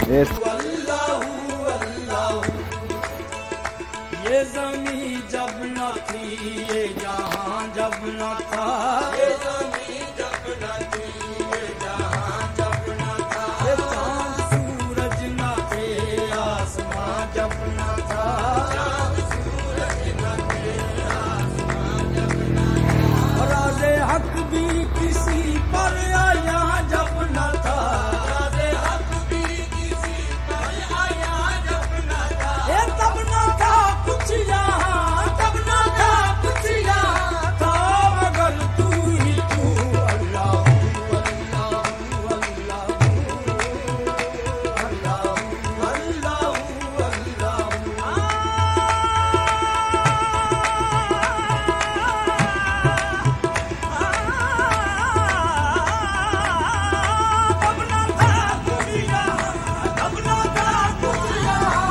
ये ज़मीं जब न थी, ये जहां जब न था, ये ज़मीं जब न थी, ये जहां जब न था, ये चांद सूरज न थे, आसमां जब न था, चांद सूरज न थे, आसमां जब न था, राज़े हक भी किसी पर आया जब न था, राज़े हक भी किसी पर आया जब न था, ये तब न था कुछ यहाँ, तब न था कुछ यहाँ था, मगर तू ही तू। अल्लाह अल्लाह अल्लाह अल्लाह अल्लाह तब न था कुछ यहाँ, तब न था कुछ यहाँ।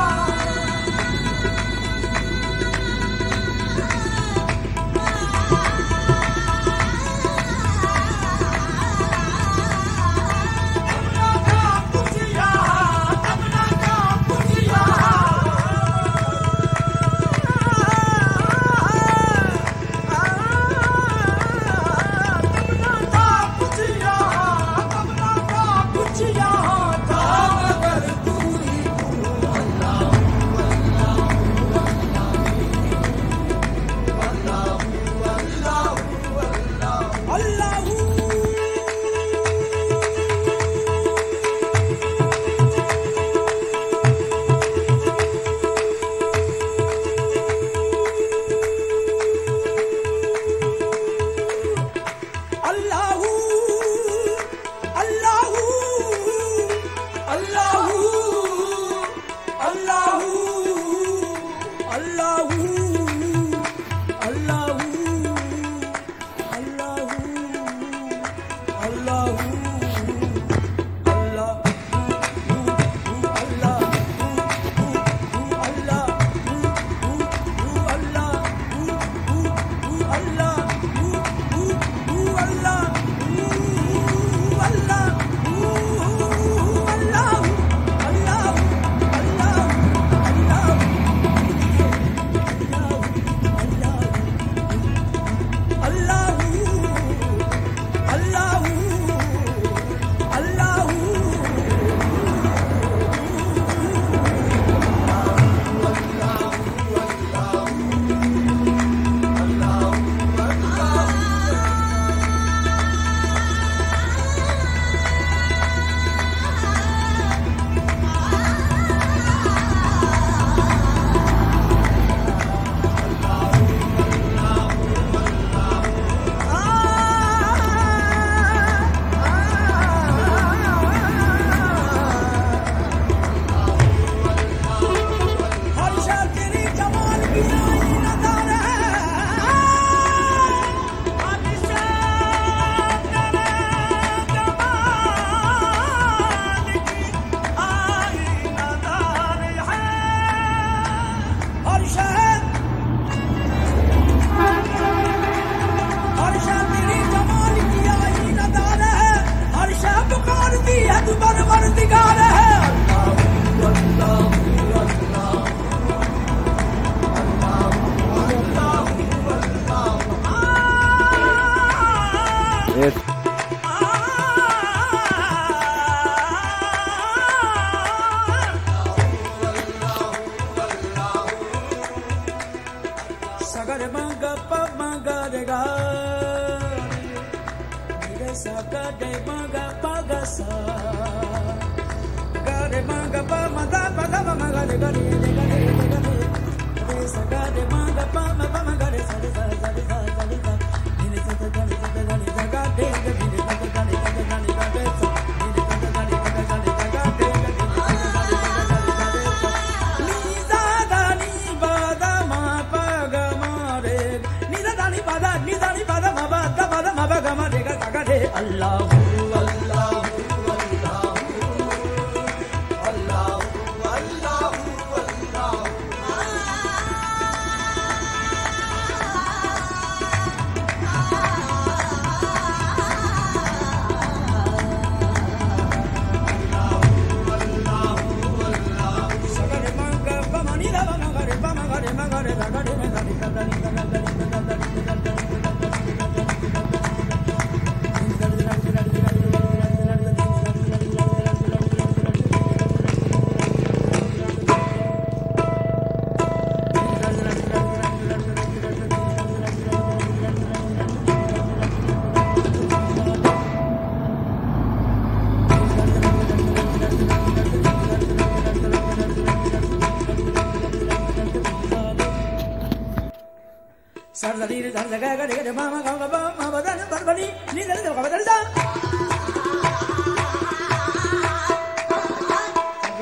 रे ध ग ग रे मा मा ग ग ब मा ब द न ब ब नि नि द द ग ब द द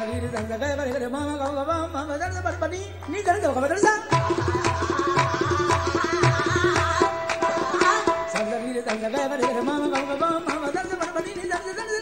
रे ध ग ग रे मा मा ग ग ब मा ब द न ब ब नि नि द द ग ब द द रे ध ग ग रे मा मा ग ग ब मा ब द न ब ब नि नि द द द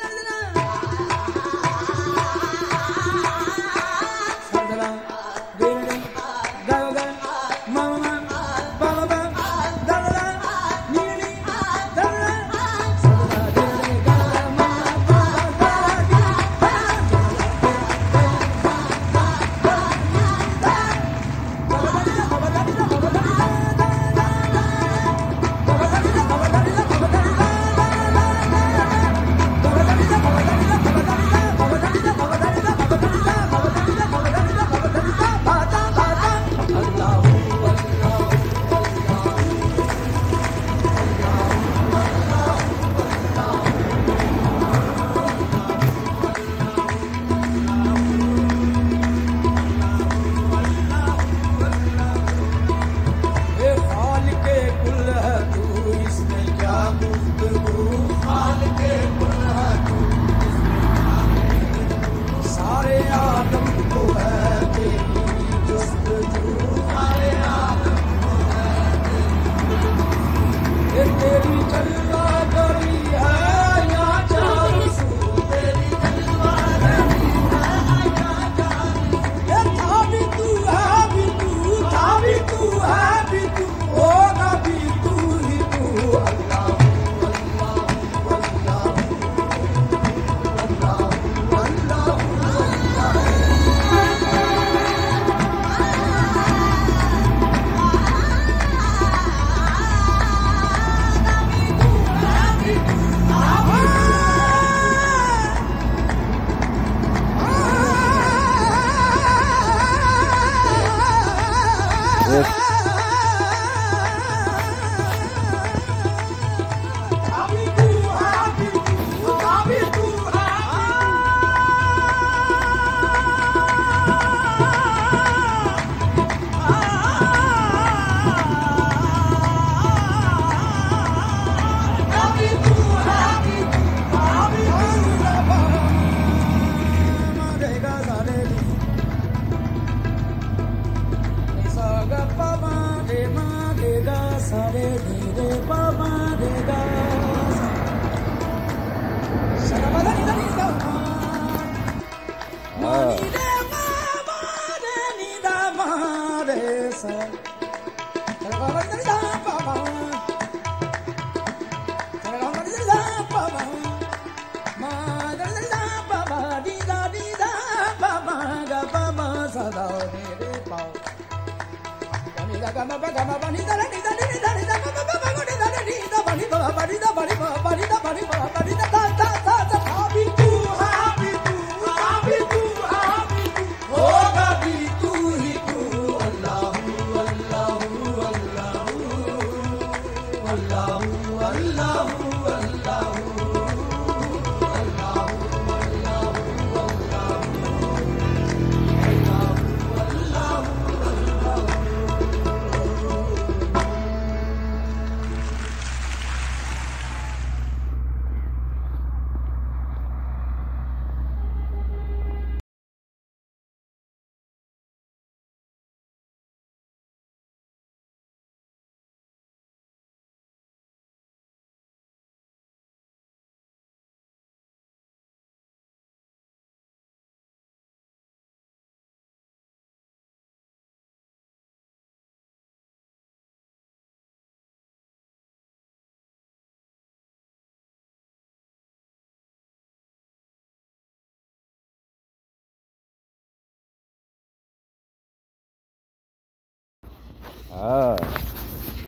Ah.